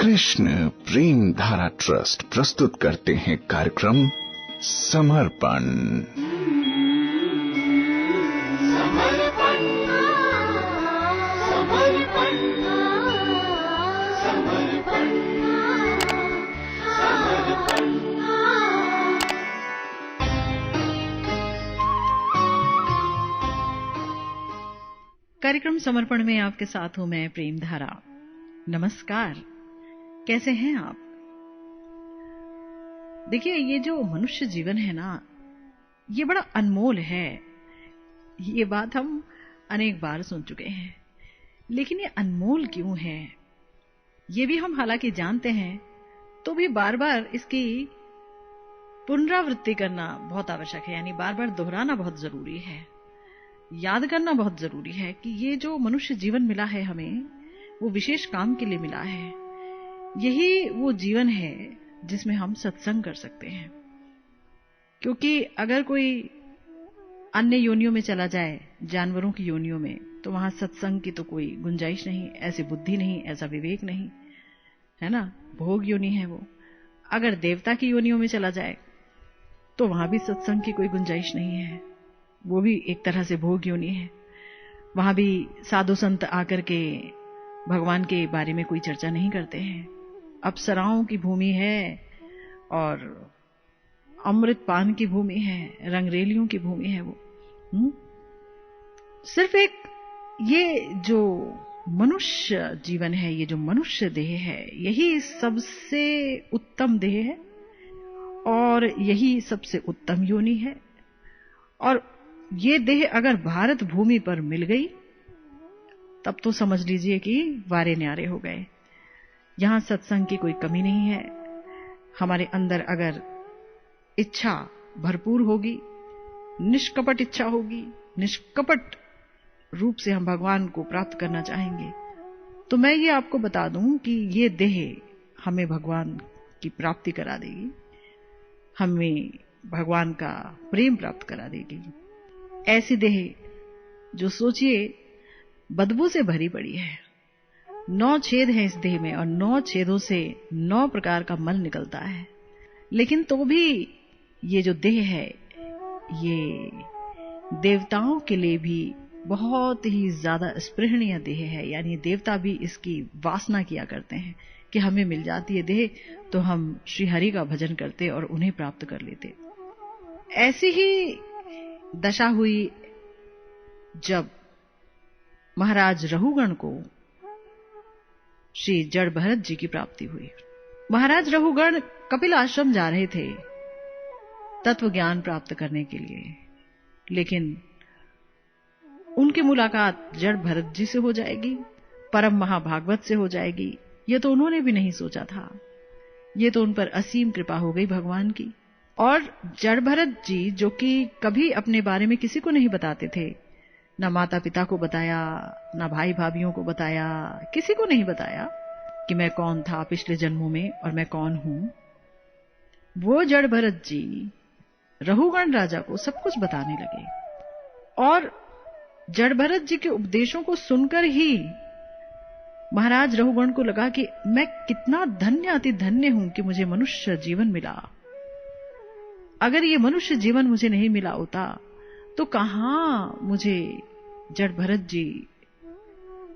कृष्ण प्रेम धारा ट्रस्ट प्रस्तुत करते हैं कार्यक्रम समर्पण। कार्यक्रम समर्पण में आपके साथ हूं मैं प्रेम धारा। नमस्कार, कैसे हैं आप? देखिए, ये जो मनुष्य जीवन है ना, ये बड़ा अनमोल है। ये बात हम अनेक बार सुन चुके हैं, लेकिन ये अनमोल क्यों है, ये भी हम हालांकि जानते हैं, तो भी बार बार इसकी पुनरावृत्ति करना बहुत आवश्यक है। यानी बार बार दोहराना बहुत जरूरी है, याद करना बहुत जरूरी है कि ये जो मनुष्य जीवन मिला है हमें, वो विशेष काम के लिए मिला है। यही वो जीवन है जिसमें हम सत्संग कर सकते हैं। क्योंकि अगर कोई अन्य योनियों में चला जाए, जानवरों की योनियों में, तो वहां सत्संग की तो कोई गुंजाइश नहीं, ऐसी बुद्धि नहीं, ऐसा विवेक नहीं, है ना। भोग योनि है वो। अगर देवता की योनियों में चला जाए तो वहां भी सत्संग की कोई गुंजाइश नहीं है, वो भी एक तरह से भोग योनि है। वहां भी साधु संत आकर के भगवान के बारे में कोई चर्चा नहीं करते हैं। अप्सराओं की भूमि है और अमृत पान की भूमि है, रंगरेलियों की भूमि है वो। सिर्फ एक ये जो मनुष्य जीवन है, ये जो मनुष्य देह है, यही सबसे उत्तम देह है और यही सबसे उत्तम योनि है। और ये देह अगर भारत भूमि पर मिल गई तब तो समझ लीजिए कि वारे न्यारे हो गए। यहां सत्संग की कोई कमी नहीं है। हमारे अंदर अगर इच्छा भरपूर होगी, निष्कपट इच्छा होगी, निष्कपट रूप से हम भगवान को प्राप्त करना चाहेंगे, तो मैं ये आपको बता दूं कि ये देह हमें भगवान की प्राप्ति करा देगी, हमें भगवान का प्रेम प्राप्त करा देगी। ऐसी देह जो सोचिए बदबू से भरी पड़ी है, 9 छेद हैं इस देह में और 9 छेदों से 9 प्रकार का मल निकलता है, लेकिन तो भी ये जो देह है, ये देवताओं के लिए भी बहुत ही ज्यादा स्पृहणीय देह है। यानी देवता भी इसकी वासना किया करते हैं कि हमें मिल जाती है देह तो हम श्री हरि का भजन करते और उन्हें प्राप्त कर लेते। ऐसी ही दशा हुई जब महाराज रहुगण को श्री जड़ भरत जी की प्राप्ति हुई। महाराज रहुगण कपिल आश्रम जा रहे थे तत्व ज्ञान प्राप्त करने के लिए, लेकिन उनकी मुलाकात जड़ भरत जी से हो जाएगी, परम महाभागवत से हो जाएगी, ये तो उन्होंने भी नहीं सोचा था। ये तो उन पर असीम कृपा हो गई भगवान की। और जड़ भरत जी, जो कि कभी अपने बारे में किसी को नहीं बताते थे, ना माता पिता को बताया, ना भाई भाभीियों को बताया, किसी को नहीं बताया कि मैं कौन था पिछले जन्मों में और मैं कौन हूं, वो जड़ भरत जी रहुगण राजा को सब कुछ बताने लगे। और जड़ भरत जी के उपदेशों को सुनकर ही महाराज रहुगण को लगा कि मैं कितना धन्य, अति धन्य हूं कि मुझे मनुष्य जीवन मिला। अगर ये मनुष्य जीवन मुझे नहीं मिला होता तो कहां मुझे जड़ भरत जी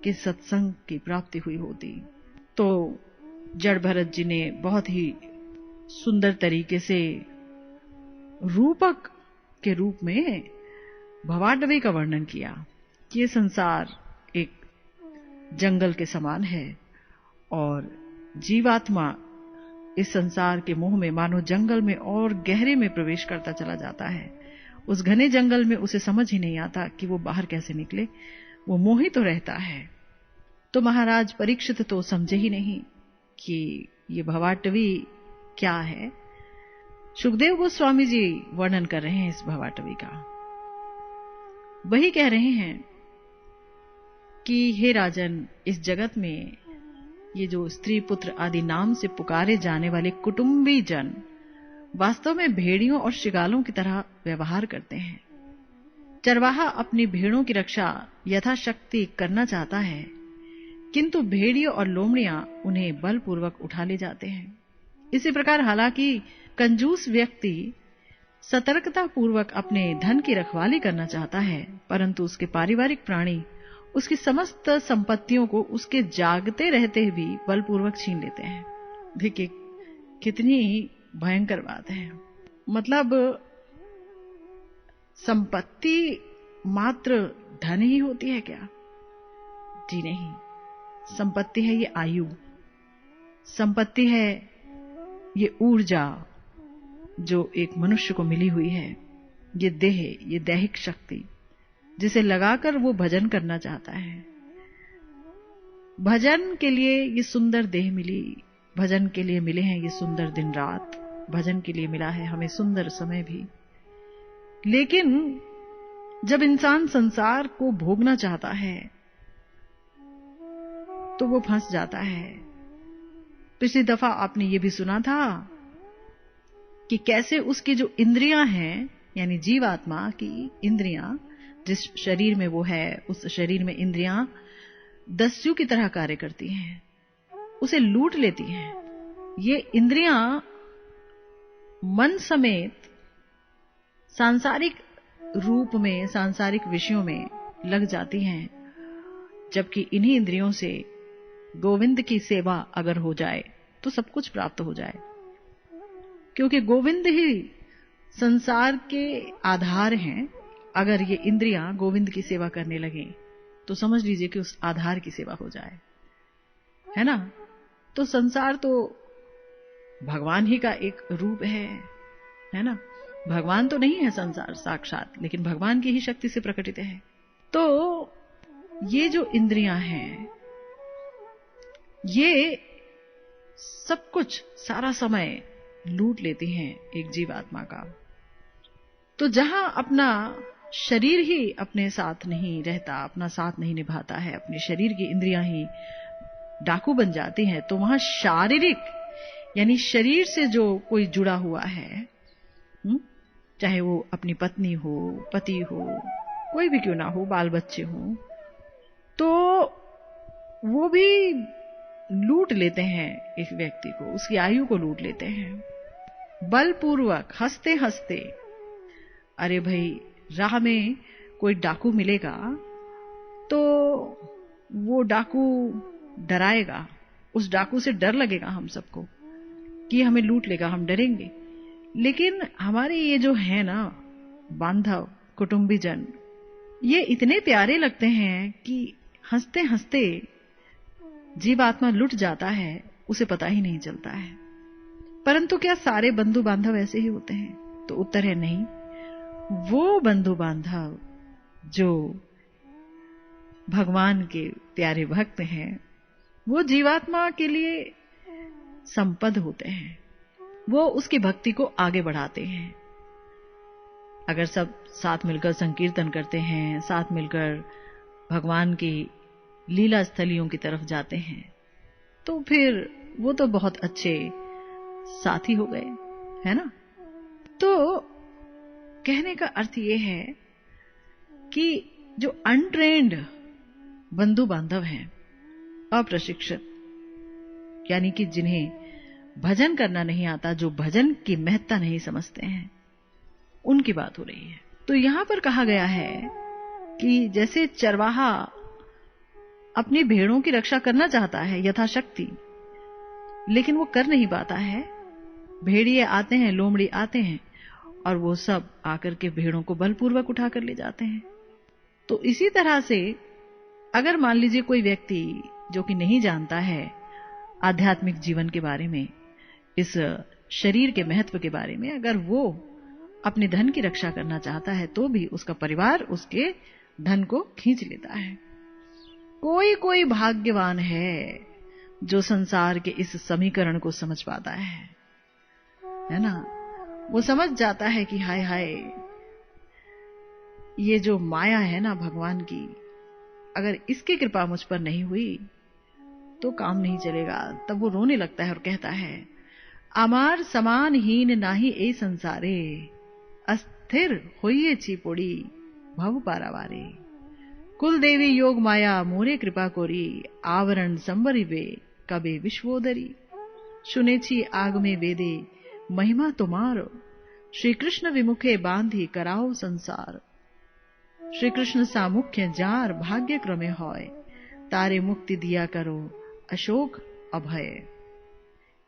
के सत्संग की प्राप्ति हुई होती। तो जड़ भरत जी ने बहुत ही सुंदर तरीके से रूपक के रूप में भवाटवी का वर्णन किया कि ये संसार एक जंगल के समान है और जीवात्मा इस संसार के मोह में मानो जंगल में और गहरे में प्रवेश करता चला जाता है। उस घने जंगल में उसे समझ ही नहीं आता कि वो बाहर कैसे निकले, वो मोहित तो रहता है। तो महाराज परीक्षित तो समझे ही नहीं कि ये भवाटवी क्या है। सुखदेव गोस्वामी जी वर्णन कर रहे हैं इस भवाटवी का। वही कह रहे हैं कि हे राजन, इस जगत में ये जो स्त्री पुत्र आदि नाम से पुकारे जाने वाले कुटुंबी जन वास्तव में भेड़ियों और शिगालों की तरह व्यवहार करते हैं। चरवाहा अपनी भेड़ों की रक्षा यथाशक्ति करना चाहता है, किंतु भेड़ियों और लोमड़ियां उन्हें बलपूर्वक उठा ले जाते हैं। इसी प्रकार हालांकि कंजूस व्यक्ति सतर्कता पूर्वक अपने धन की रखवाली करना चाहता है, परंतु उसके पारिवारिक प्राणी उसकी समस्त संपत्तियों को उसके जागते रहते भी बलपूर्वक छीन लेते हैं। देखिए कितनी भयंकर बात है। मतलब संपत्ति मात्र धन ही होती है क्या? जी नहीं, संपत्ति है ये आयु, संपत्ति है ये ऊर्जा जो एक मनुष्य को मिली हुई है, ये देह, ये दैहिक शक्ति जिसे लगाकर वो भजन करना चाहता है। भजन के लिए ये सुंदर देह मिली, भजन के लिए मिले हैं ये सुंदर दिन रात, भजन के लिए मिला है हमें सुंदर समय भी। लेकिन जब इंसान संसार को भोगना चाहता है तो वो फंस जाता है। पिछली दफा आपने ये भी सुना था कि कैसे उसकी जो इंद्रियां हैं, यानी जीवात्मा की इंद्रियां, जिस शरीर में वो है उस शरीर में इंद्रियां दस्यु की तरह कार्य करती हैं, उसे लूट लेती हैं। ये इंद्रियां मन समेत सांसारिक रूप में, सांसारिक विषयों में लग जाती हैं, जबकि इन्हीं इंद्रियों से गोविंद की सेवा अगर हो जाए तो सब कुछ प्राप्त हो जाए, क्योंकि गोविंद ही संसार के आधार हैं। अगर ये इंद्रियां गोविंद की सेवा करने लगे तो समझ लीजिए कि उस आधार की सेवा हो जाए, है ना। तो संसार तो भगवान ही का एक रूप है ना। भगवान तो नहीं है संसार साक्षात, लेकिन भगवान की ही शक्ति से प्रकटित है। तो ये जो इंद्रियां हैं ये सब कुछ सारा समय लूट लेती हैं एक जीवात्मा का। तो जहां अपना शरीर ही अपने साथ नहीं रहता, अपना साथ नहीं निभाता है, अपने शरीर की इंद्रियां ही डाकू बन जाती हैं, तो वहां शारीरिक यानी शरीर से जो कोई जुड़ा हुआ है, चाहे वो अपनी पत्नी हो, पति हो, कोई भी क्यों ना हो, बाल बच्चे हो, तो वो भी लूट लेते हैं एक व्यक्ति को, उसकी आयु को लूट लेते हैं बलपूर्वक, हंसते हंसते। अरे भाई, राह में कोई डाकू मिलेगा तो वो डाकू डराएगा, उस डाकू से डर लगेगा हम सबको कि हमें लूट लेगा, हम डरेंगे। लेकिन हमारे ये जो है ना बांधव, कुटुंबीजन, ये इतने प्यारे लगते हैं कि हंसते हंसते जीवात्मा लुट जाता है, उसे पता ही नहीं चलता है। परंतु क्या सारे बंधु बांधव ऐसे ही होते हैं? तो उत्तर है नहीं। वो बंधु बांधव जो भगवान के प्यारे भक्त हैं, वो जीवात्मा के लिए संपद होते हैं, वो उसकी भक्ति को आगे बढ़ाते हैं। अगर सब साथ मिलकर संकीर्तन करते हैं, साथ मिलकर भगवान की लीला स्थलियों की तरफ जाते हैं, तो फिर वो तो बहुत अच्छे साथी हो गए, है ना। तो कहने का अर्थ ये है कि जो अनट्रेन्ड बंधु बांधव हैं, अप्रशिक्षित, यानी कि जिन्हें भजन करना नहीं आता, जो भजन की महत्ता नहीं समझते हैं, उनकी बात हो रही है। तो यहां पर कहा गया है कि जैसे चरवाहा अपनी भेड़ों की रक्षा करना चाहता है यथाशक्ति, लेकिन वो कर नहीं पाता है। भेड़िए आते हैं, लोमड़ी आते हैं और वो सब आकर के भेड़ों को बलपूर्वक उठा कर ले जाते हैं। तो इसी तरह से अगर मान लीजिए कोई व्यक्ति जो कि नहीं जानता है आध्यात्मिक जीवन के बारे में, इस शरीर के महत्व के बारे में, अगर वो अपने धन की रक्षा करना चाहता है तो भी उसका परिवार उसके धन को खींच लेता है। कोई कोई भाग्यवान है जो संसार के इस समीकरण को समझ पाता है ना। वो समझ जाता है कि हाय हाय, ये जो माया है ना भगवान की, अगर इसकी कृपा मुझ पर नहीं हुई तो काम नहीं चलेगा। तब वो रोने लगता है और कहता है, अमार समान हीन नाही ए संसारे, अस्थिर होइए छिपोड़ी भव पारावारे। कुल देवी योग माया मोरे कृपा कोरी, आवरण संबरी वे कबे विश्वोदरी। सुने छी आग में वेदे महिमा तुम्हारो, श्री कृष्ण विमुखे बांधी कराओ संसार। श्री कृष्ण सा मुख्य जार भाग्य क्रमे होय, तारे मुक्ति दिया करो अशोक अभय।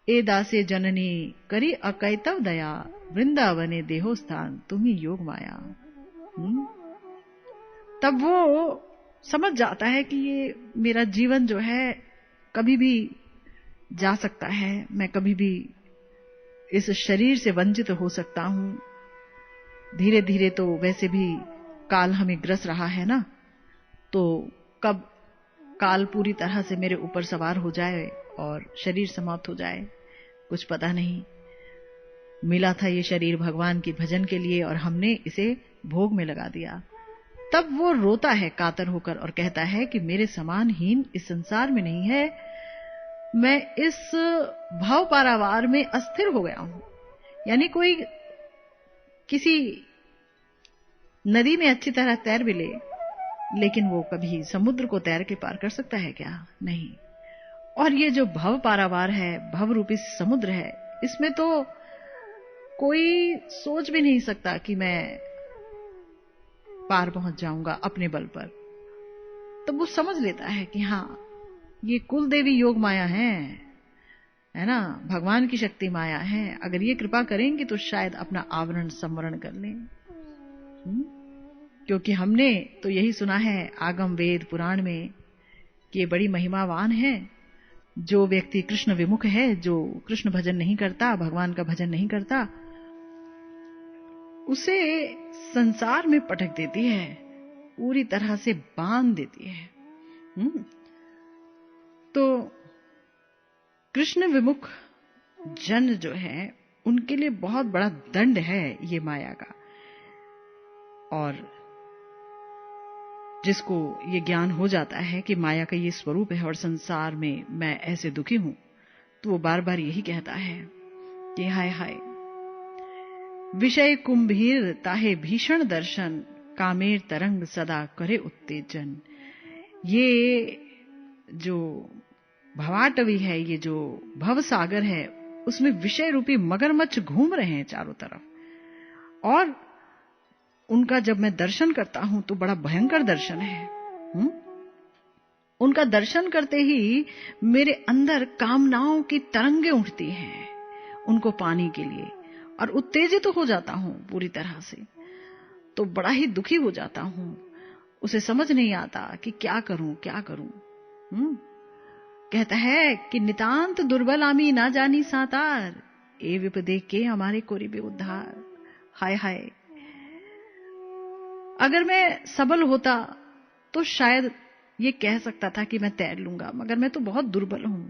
ए दासे जननी करी अकैतव दया, वृंदावने देहो स्थान तुम्ही योग माया। तब वो समझ जाता है कि ये मेरा जीवन जो है कभी भी जा सकता है, मैं कभी भी इस शरीर से वंचित हो सकता हूं। धीरे धीरे तो वैसे भी काल हमें ग्रस रहा है ना, तो कब काल पूरी तरह से मेरे ऊपर सवार हो जाए और शरीर समाप्त हो जाए कुछ पता नहीं। मिला था ये शरीर भगवान की भजन के लिए और हमने इसे भोग में लगा दिया। तब वो रोता है कातर होकर और कहता है कि मेरे समान हीन इस संसार में नहीं है, मैं इस भाव पारावार में अस्थिर हो गया हूं। यानी कोई किसी नदी में अच्छी तरह तैर भी ले, लेकिन वो कभी समुद्र को तैर के पार कर सकता है क्या? नहीं। और ये जो भव पारावार है, भव रूपी समुद्र है, इसमें तो कोई सोच भी नहीं सकता कि मैं पार पहुंच जाऊंगा अपने बल पर। तो वो समझ लेता है कि हाँ, ये कुल देवी योग माया है ना, भगवान की शक्ति माया है। अगर ये कृपा करेंगे तो शायद अपना आवरण संवरण कर लें। क्योंकि हमने तो यही सुना है आगम वेद पुराण में कि ये बड़ी महिमावान है। जो व्यक्ति कृष्ण विमुख है, जो कृष्ण भजन नहीं करता, भगवान का भजन नहीं करता, उसे संसार में पटक देती है, पूरी तरह से बांध देती है। तो कृष्ण विमुख जन जो है उनके लिए बहुत बड़ा दंड है ये माया का। और जिसको ये ज्ञान हो जाता है कि माया का ये स्वरूप है और संसार में मैं ऐसे दुखी हूं, तो वो बार बार यही कहता है कि हाय हाय, विषय कुंभीर ताहे भीषण दर्शन, कामेर तरंग सदा करे उत्तेजन। ये जो भवाटवी है, ये जो भव सागर है, उसमें विषय रूपी मगरमच्छ घूम रहे हैं चारों तरफ, और उनका जब मैं दर्शन करता हूं तो बड़ा भयंकर दर्शन है। उनका दर्शन करते ही मेरे अंदर कामनाओं की तरंगें उठती हैं उनको पाने के लिए, और उत्तेजित हो जाता हूं पूरी तरह से। तो बड़ा ही दुखी हो जाता हूं, उसे समझ नहीं आता कि क्या करूं क्या करूं। कहता है कि नितांत दुर्बल आमी ना जानी सातार, ए विपदे के हमारे कोरिबे उद्धार। हाय हाय, अगर मैं सबल होता तो शायद ये कह सकता था कि मैं तैर लूंगा, मगर मैं तो बहुत दुर्बल हूं,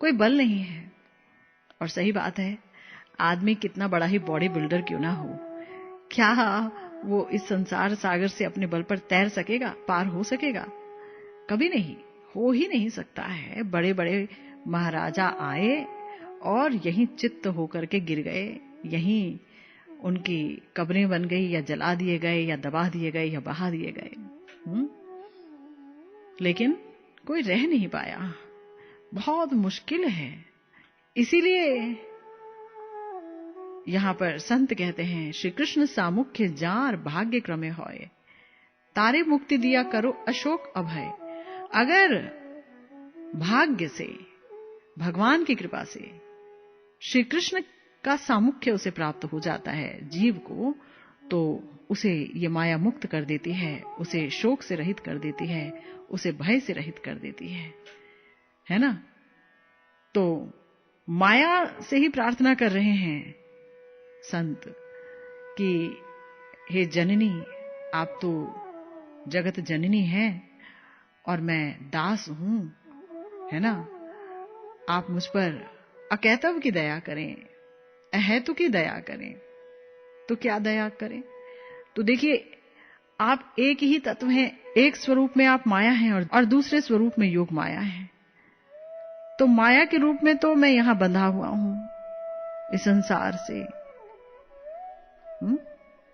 कोई बल नहीं है। और सही बात है, आदमी कितना बड़ा ही बॉडी बिल्डर क्यों ना हो, क्या वो इस संसार सागर से अपने बल पर तैर सकेगा, पार हो सकेगा? कभी नहीं, हो ही नहीं सकता है। बड़े बड़े महाराजा आए और यहीं चित्त होकर के गिर गए, यहीं उनकी कब्रें बन गई, या जला दिए गए, या दबा दिए गए, या बहा दिए गए। लेकिन कोई रह नहीं पाया, बहुत मुश्किल है। इसीलिए यहां पर संत कहते हैं, श्री कृष्ण सामुख्य जार भाग्य क्रमे होय, तारे मुक्ति दिया करो अशोक अभय। अगर भाग्य से, भगवान की कृपा से श्री कृष्ण का सामुख्य उसे प्राप्त हो जाता है जीव को, तो उसे ये माया मुक्त कर देती है, उसे शोक से रहित कर देती है, उसे भय से रहित कर देती है ना। तो माया से ही प्रार्थना कर रहे हैं संत कि हे जननी, आप तो जगत जननी हैं और मैं दास हूं, है ना। आप मुझ पर अकैतव की दया करें, अहेतु की दया करें। तो क्या दया करें? तो देखिए, आप एक ही तत्व हैं, एक स्वरूप में आप माया हैं और दूसरे स्वरूप में योग माया है। तो माया के रूप में तो मैं यहां बंधा हुआ हूं इस संसार से,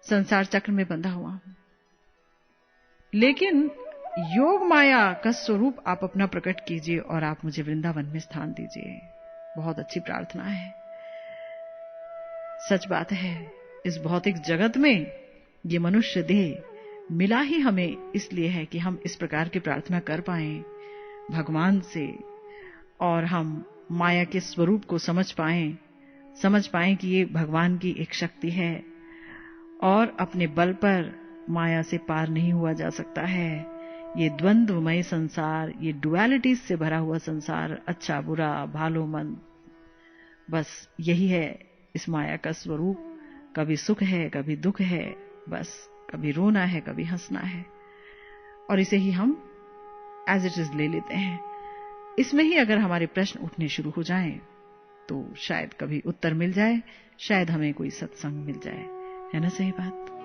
संसार चक्र में बंधा हुआ हूं। लेकिन योग माया का स्वरूप आप अपना प्रकट कीजिए और आप मुझे वृंदावन में स्थान दीजिए। बहुत अच्छी प्रार्थना है। सच बात है, इस भौतिक जगत में ये मनुष्य देह मिला ही हमें इसलिए है कि हम इस प्रकार की प्रार्थना कर पाएं भगवान से, और हम माया के स्वरूप को समझ पाएं कि ये भगवान की एक शक्ति है और अपने बल पर माया से पार नहीं हुआ जा सकता है। ये द्वंद्वमय संसार, ये डुअलिटीज से भरा हुआ संसार, अच्छा बुरा भालो मंद, बस यही है इस माया का स्वरूप। कभी सुख है, कभी दुख है, बस कभी रोना है, कभी हंसना है, और इसे ही हम एज इट इज ले लेते हैं। इसमें ही अगर हमारे प्रश्न उठने शुरू हो जाएं तो शायद कभी उत्तर मिल जाए, शायद हमें कोई सत्संग मिल जाए। है ना सही बात?